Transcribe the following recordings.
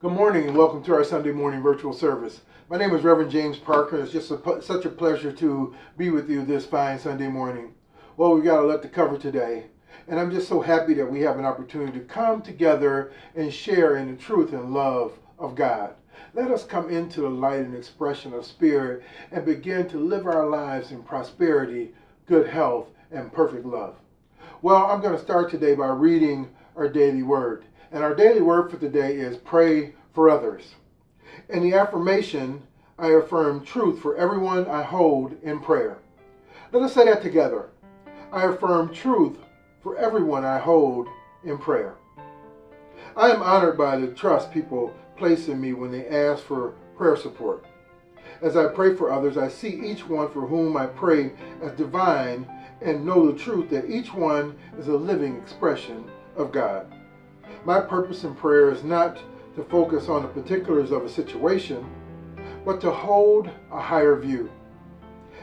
Good morning and welcome to our Sunday morning virtual service. My name is Reverend James Parker. It's just such a pleasure to be with you this fine Sunday morning. Well, we've got a lot to cover today, and I'm just so happy that we have an opportunity to come together and share in the truth and love of God. Let us come into the light and expression of spirit and begin to live our lives in prosperity, good health, and perfect love. Well, I'm going to start today by reading our daily word. And our daily word for today is pray for others. In the affirmation, I affirm truth for everyone I hold in prayer. Let us say that together. I affirm truth for everyone I hold in prayer. I am honored by the trust people place in me when they ask for prayer support. As I pray for others, I see each one for whom I pray as divine and know the truth that each one is a living expression of God. My purpose in prayer is not to focus on the particulars of a situation, but to hold a higher view.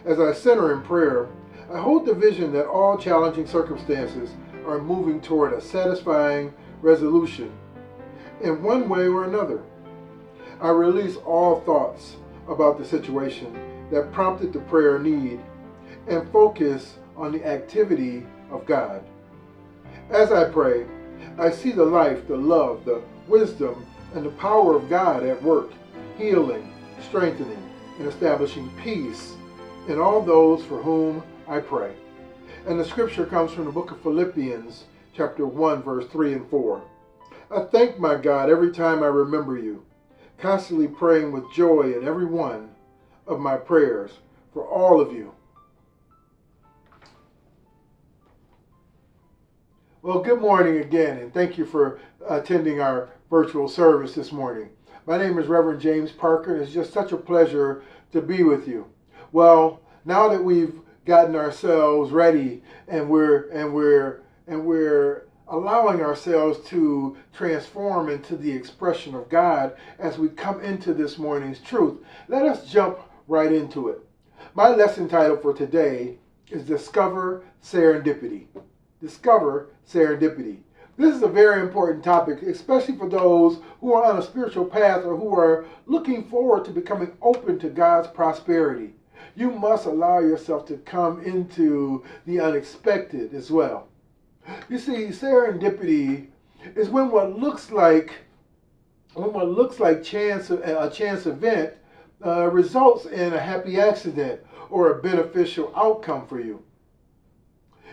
As I center in prayer, I hold the vision that all challenging circumstances are moving toward a satisfying resolution in one way or another. I release all thoughts about the situation that prompted the prayer need and focus on the activity of God. As I pray, I see the life, the love, the wisdom, and the power of God at work, healing, strengthening, and establishing peace in all those for whom I pray. And the scripture comes from the book of Philippians, chapter 1, verse 3 and 4. I thank my God every time I remember you, constantly praying with joy in every one of my prayers for all of you. Well, good morning again, and thank you for attending our virtual service this morning. My name is Reverend James Parker, and it's just such a pleasure to be with you. Well, now that we've gotten ourselves ready and we're allowing ourselves to transform into the expression of God as we come into this morning's truth, let us jump right into it. My lesson title for today is Discover Serendipity. Discover serendipity. This is a very important topic, especially for those who are on a spiritual path or who are looking forward to becoming open to God's prosperity. You must allow yourself to come into the unexpected as well. You see, serendipity is when what looks like a chance event results in a happy accident or a beneficial outcome for you.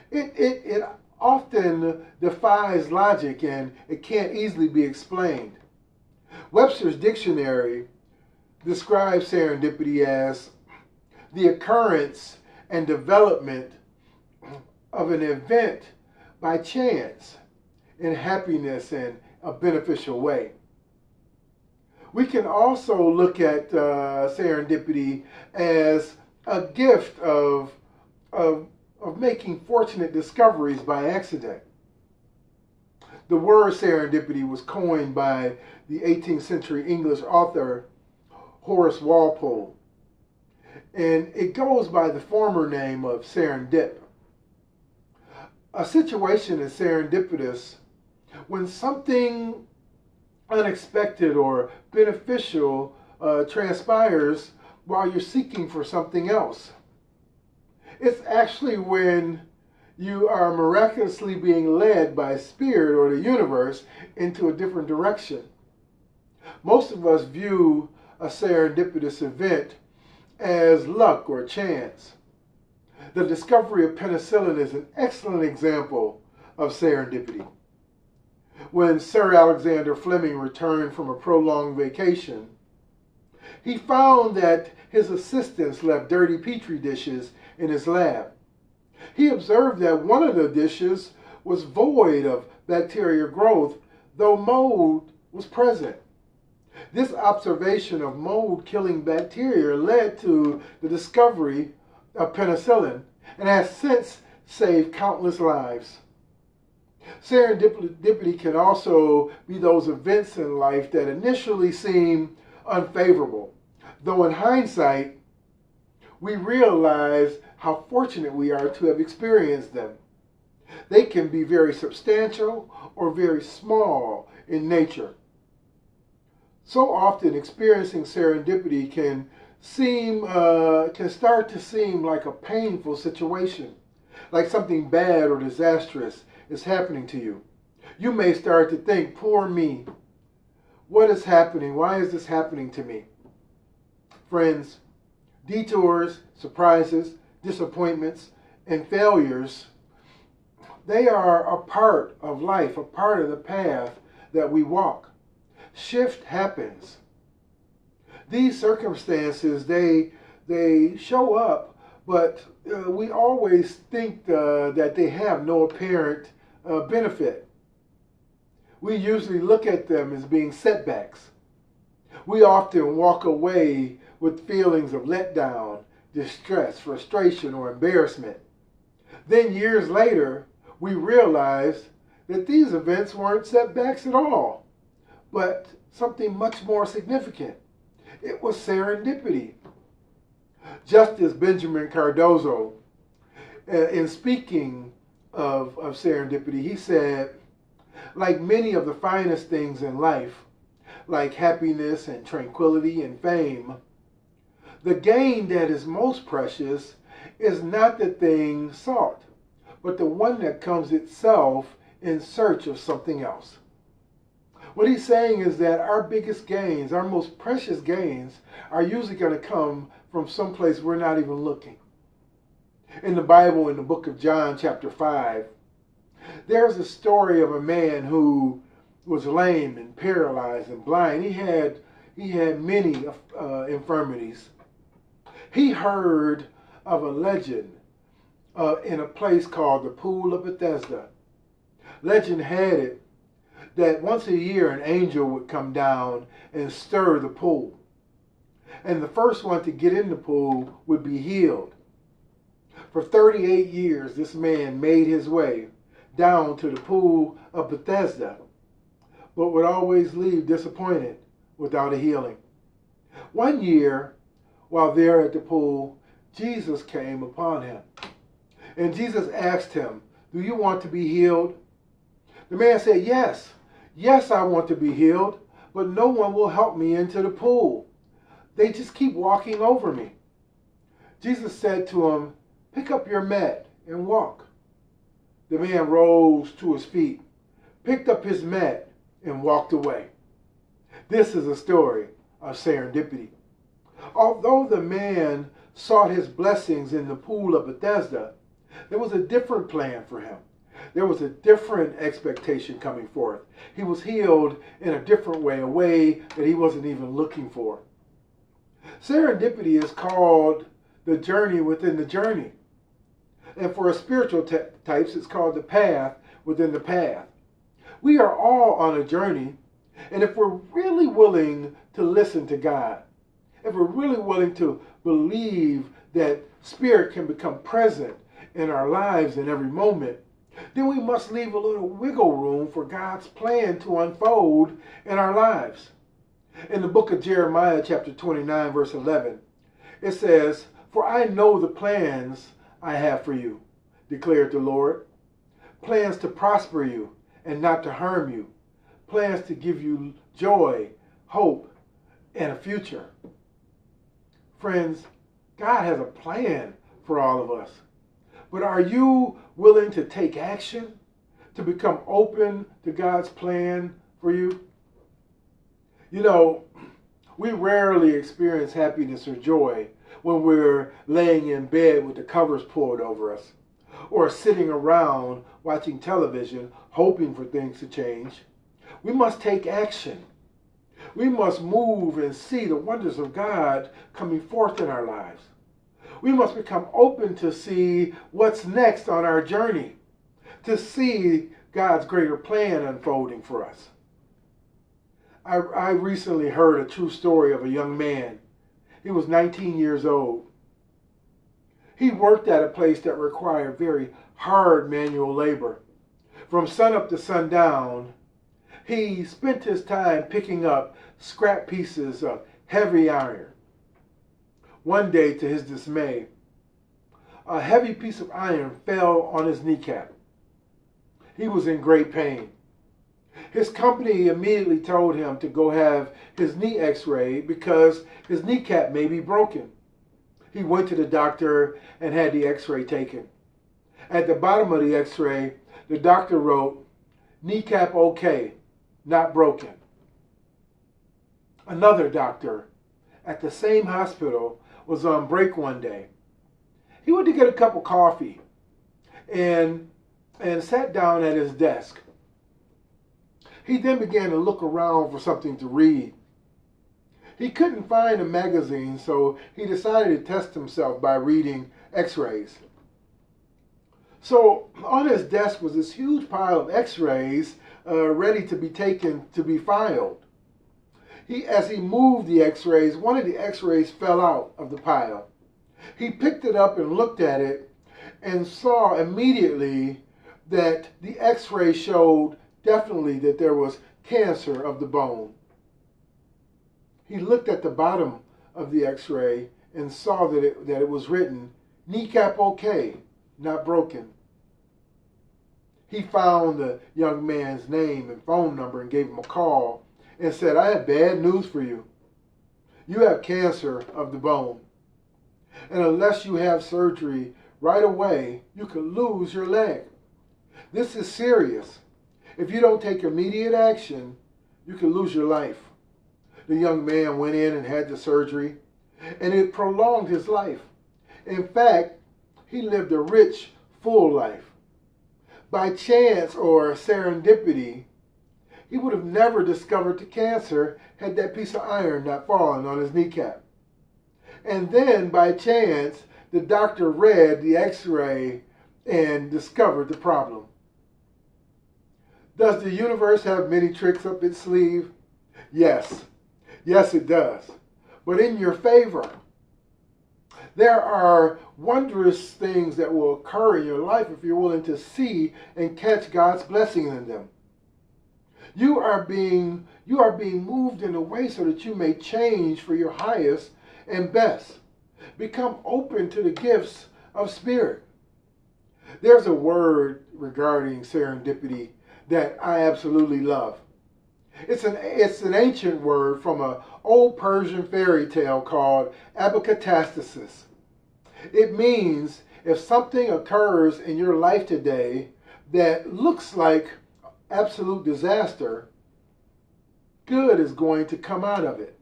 It often defies logic and it can't easily be explained. Webster's dictionary describes serendipity as the occurrence and development of an event by chance in happiness and a beneficial way. We can also look at serendipity as a gift of making fortunate discoveries by accident. The word serendipity was coined by the 18th century English author Horace Walpole, and it goes by the former name of serendip. A situation is serendipitous when something unexpected or beneficial transpires while you're seeking for something else. It's actually when you are miraculously being led by spirit or the universe into a different direction. Most of us view a serendipitous event as luck or chance. The discovery of penicillin is an excellent example of serendipity. When Sir Alexander Fleming returned from a prolonged vacation, he found that his assistants left dirty petri dishes in his lab. He observed that one of the dishes was void of bacterial growth, though mold was present. This observation of mold-killing bacteria led to the discovery of penicillin and has since saved countless lives. Serendipity can also be those events in life that initially seem unfavorable, though in hindsight, we realize how fortunate we are to have experienced them. They can be very substantial or very small in nature. So often experiencing serendipity can start to seem like a painful situation, like something bad or disastrous is happening to you. You may start to think, poor me, what is happening? Why is this happening to me? Friends, detours, surprises, disappointments, and failures, they are a part of life, a part of the path that we walk. Shift happens. These circumstances, they show up, but we always think that they have no apparent benefit. We usually look at them as being setbacks. We often walk away with feelings of letdown, distress, frustration, or embarrassment. Then years later, we realize that these events weren't setbacks at all, but something much more significant. It was serendipity. Justice Benjamin Cardozo, in speaking of serendipity, he said, like many of the finest things in life, like happiness and tranquility and fame, the gain that is most precious is not the thing sought, but the one that comes itself in search of something else. What he's saying is that our biggest gains, our most precious gains, are usually going to come from someplace we're not even looking. In the Bible, in the book of John, chapter 5, there's a story of a man who was lame and paralyzed and blind. He had many infirmities. He heard of a legend in a place called the Pool of Bethesda. Legend had it that once a year an angel would come down and stir the pool. And the first one to get in the pool would be healed. For 38 years, this man made his way down to the Pool of Bethesda, but would always leave disappointed without a healing. One year, while there at the pool, Jesus came upon him. And Jesus asked him, "Do you want to be healed?" The man said, "Yes. Yes, I want to be healed, but no one will help me into the pool. They just keep walking over me." Jesus said to him, "Pick up your mat and walk." The man rose to his feet, picked up his mat, and walked away. This is a story of serendipity. Although the man sought his blessings in the Pool of Bethesda, there was a different plan for him. There was a different expectation coming forth. He was healed in a different way, a way that he wasn't even looking for. Serendipity is called the journey within the journey. And for spiritual types, it's called the path within the path. We are all on a journey, and if we're really willing to listen to God, if we're really willing to believe that Spirit can become present in our lives in every moment, then we must leave a little wiggle room for God's plan to unfold in our lives. In the book of Jeremiah, chapter 29, verse 11, it says, "For I know the plans I have for you, declared the Lord, plans to prosper you and not to harm you, plans to give you joy, hope, and a future." Friends, God has a plan for all of us. But are you willing to take action, to become open to God's plan for you? You know, we rarely experience happiness or joy when we're laying in bed with the covers pulled over us, or sitting around watching television hoping for things to change. We must take action. We must move and see the wonders of God coming forth in our lives. We must become open to see what's next on our journey, to see God's greater plan unfolding for us. I recently heard a true story of a young man. He was 19 years old. He worked at a place that required very hard manual labor. From sunup to sundown, he spent his time picking up scrap pieces of heavy iron. One day, to his dismay, a heavy piece of iron fell on his kneecap. He was in great pain. His company immediately told him to go have his knee x-rayed because his kneecap may be broken. He went to the doctor and had the x-ray taken. At the bottom of the x-ray, the doctor wrote, "Kneecap okay, not broken." Another doctor at the same hospital was on break one day. He went to get a cup of coffee and sat down at his desk. He then began to look around for something to read. He couldn't find a magazine, so he decided to test himself by reading x-rays. So on his desk was this huge pile of x-rays ready to be taken to be filed. As he moved the x-rays, one of the x-rays fell out of the pile. He picked it up and looked at it and saw immediately that the x-ray showed definitely that there was cancer of the bone. He looked at the bottom of the x-ray and saw that it was written, "Kneecap okay, not broken." He found the young man's name and phone number and gave him a call and said, "I have bad news for you. You have cancer of the bone. And unless you have surgery right away, you could lose your leg. This is serious. If you don't take immediate action, you could lose your life." The young man went in and had the surgery, and it prolonged his life. In fact, he lived a rich, full life. By chance or serendipity, he would have never discovered the cancer had that piece of iron not fallen on his kneecap. And then, by chance, the doctor read the x-ray and discovered the problem. Does the universe have many tricks up its sleeve? Yes. Yes, it does. But in your favor. There are wondrous things that will occur in your life if you're willing to see and catch God's blessing in them. You are being moved in a way so that you may change for your highest and best. Become open to the gifts of spirit. There's a word regarding serendipity that I absolutely love. It's an ancient word from an old Persian fairy tale called abacatastasis. It means if something occurs in your life today that looks like absolute disaster, good is going to come out of it.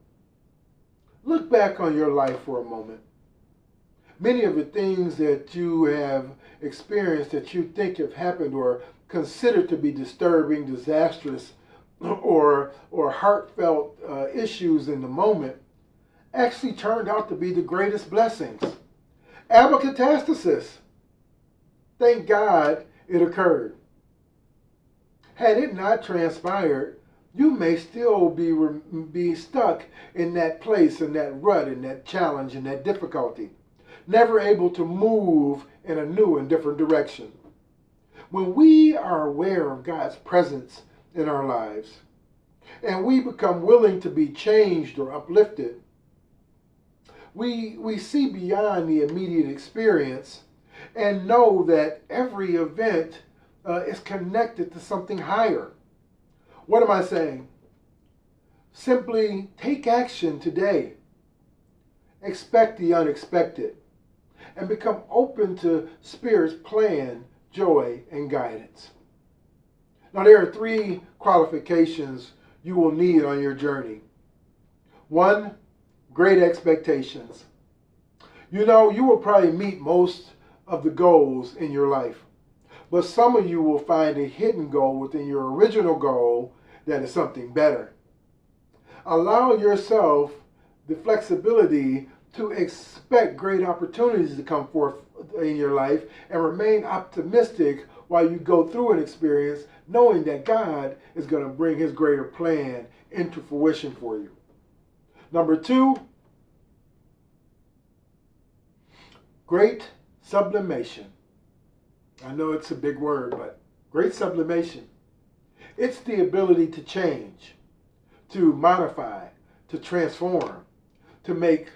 Look back on your life for a moment. Many of the things that you have experienced that you think have happened or considered to be disturbing, disastrous, or heartfelt issues in the moment actually turned out to be the greatest blessings. Abacatastasis. Thank God it occurred. Had it not transpired, you may still be stuck in that place, in that rut, in that challenge, in that difficulty, never able to move in a new and different direction. When we are aware of God's presence in our lives, and we become willing to be changed or uplifted, we see beyond the immediate experience and know that every event is connected to something higher. What am I saying? Simply take action today. Expect the unexpected and become open to Spirit's plan, joy, and guidance. Now, there are 3 qualifications you will need on your journey. 1, great expectations. You know, you will probably meet most of the goals in your life, but some of you will find a hidden goal within your original goal that is something better. Allow yourself the flexibility to expect great opportunities to come forth in your life and remain optimistic while you go through an experience, knowing that God is going to bring his greater plan into fruition for you. Number 2, great sublimation. I know it's a big word, but great sublimation. It's the ability to change, to modify, to transform, to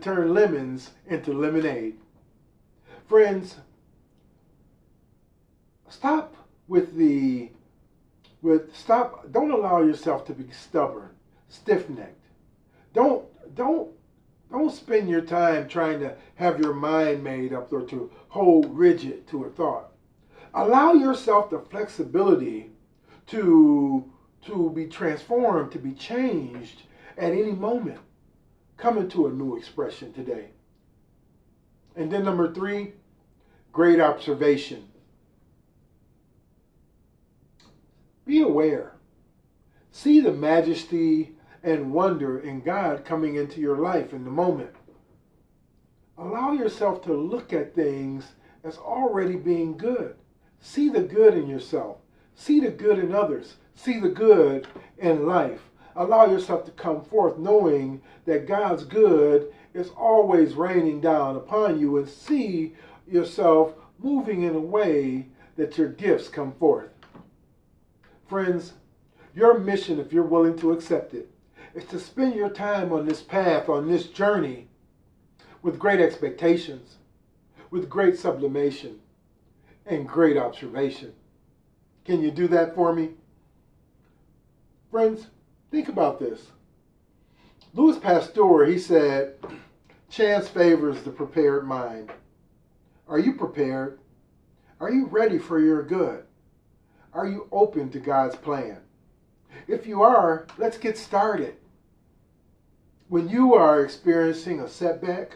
turn lemons into lemonade. Friends, stop with the Don't allow yourself to be stubborn, stiff-necked. Don't spend your time trying to have your mind made up or to hold rigid to a thought. Allow yourself the flexibility to be transformed, to be changed at any moment. Come into a new expression today. And then number 3, great observation. Be aware. See the majesty and wonder in God coming into your life in the moment. Allow yourself to look at things as already being good. See the good in yourself. See the good in others. See the good in life. Allow yourself to come forth knowing that God's good is always raining down upon you, and see yourself moving in a way that your gifts come forth. Friends, your mission, if you're willing to accept it, is to spend your time on this path, on this journey, with great expectations, with great sublimation, and great observation. Can you do that for me? Friends, think about this. Louis Pasteur, he said, chance favors the prepared mind. Are you prepared? Are you ready for your good? Are you open to God's plan? If you are, let's get started. When you are experiencing a setback,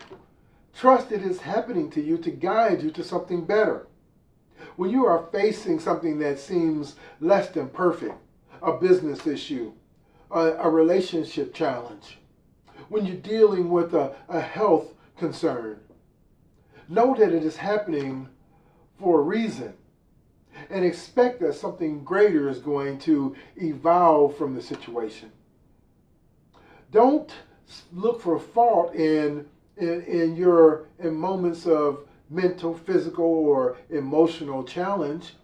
trust it is happening to you to guide you to something better. When you are facing something that seems less than perfect, a business issue, a relationship challenge, when you're dealing with a health concern, know that it is happening for a reason, and expect that something greater is going to evolve from the situation. Don't look for fault in moments of mental, physical, or emotional challenge.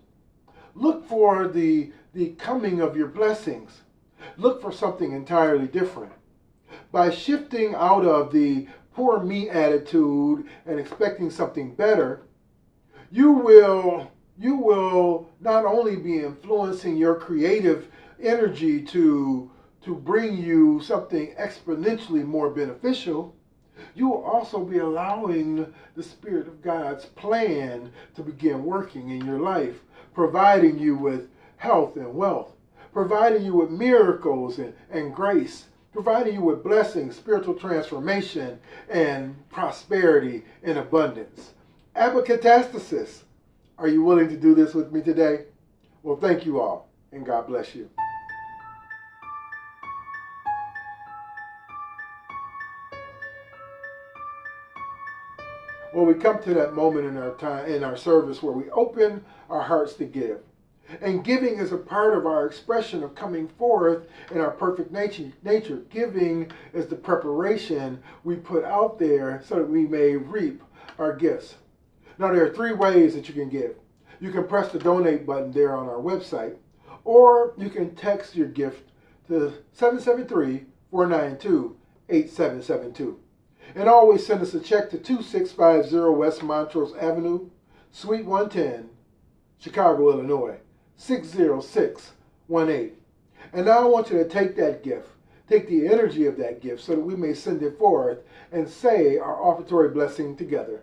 Look for the coming of your blessings. Look for something entirely different. By shifting out of the poor me attitude and expecting something better, you will not only be influencing your creative energy to bring you something exponentially more beneficial, you will also be allowing the Spirit of God's plan to begin working in your life, providing you with health and wealth, providing you with miracles and grace, providing you with blessings, spiritual transformation, and prosperity in abundance. Abacatastasis. Are you willing to do this with me today? Well, thank you all, and God bless you. Well, we come to that moment in our time, in our service, where we open our hearts to give. And giving is a part of our expression of coming forth in our perfect nature. Giving is the preparation we put out there so that we may reap our gifts. Now, there are 3 ways that you can give. You can press the donate button there on our website, or you can text your gift to 773-492-8772. And always send us a check to 2650 West Montrose Avenue, Suite 110, Chicago, Illinois, 60618. And now I want you to take that gift, take the energy of that gift so that we may send it forth and say our offertory blessing together.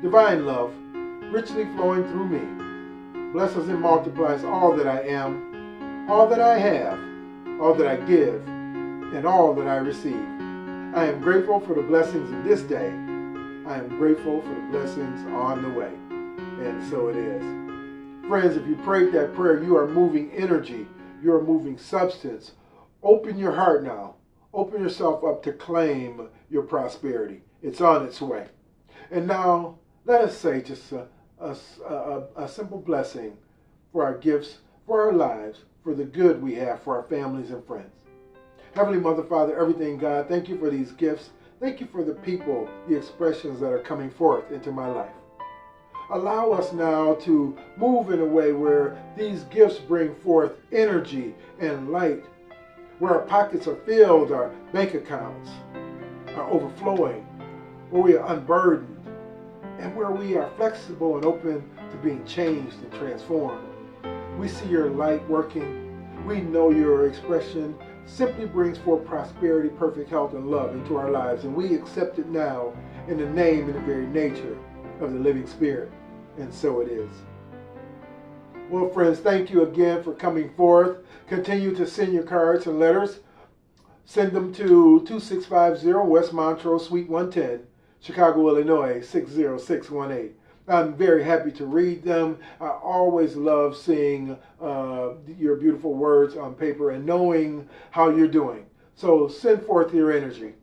Divine love, richly flowing through me, blesses and multiplies all that I am, all that I have, all that I give, and all that I receive. I am grateful for the blessings of this day. I am grateful for the blessings on the way. And so it is. Friends, if you prayed that prayer, you are moving energy. You are moving substance. Open your heart now. Open yourself up to claim your prosperity. It's on its way. And now, let us say just a simple blessing for our gifts, for our lives, for the good we have for our families and friends. Heavenly Mother, Father, everything, God, thank you for these gifts. Thank you for the people, the expressions that are coming forth into my life. Allow us now to move in a way where these gifts bring forth energy and light, where our pockets are filled, our bank accounts are overflowing, where we are unburdened, and where we are flexible and open to being changed and transformed. We see your light working. We know your expression simply brings forth prosperity, perfect health, and love into our lives. And we accept it now in the name and the very nature of the living Spirit. And so it is. Well, friends, thank you again for coming forth. Continue to send your cards and letters. Send them to 2650 West Montrose, Suite 110, Chicago, Illinois, 60618. I'm very happy to read them. I always love seeing your beautiful words on paper and knowing how you're doing. So send forth your energy.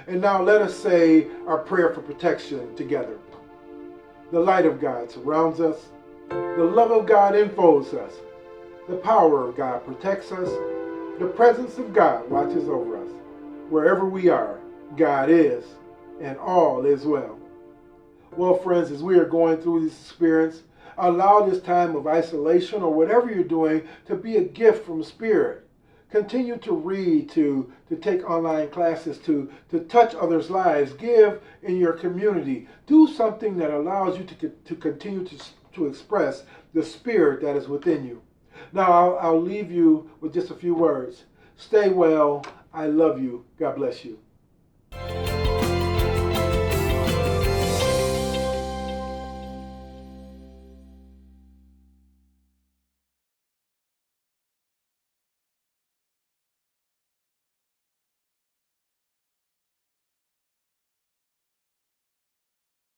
And now let us say our prayer for protection together. The light of God surrounds us. The love of God enfolds us. The power of God protects us. The presence of God watches over us. Wherever we are, God is, and all is well. Well, friends, as we are going through this experience, allow this time of isolation or whatever you're doing to be a gift from Spirit. Continue to read, to take online classes, to touch others' lives. Give in your community. Do something that allows you to continue to express the Spirit that is within you. Now, I'll leave you with just a few words. Stay well. I love you. God bless you.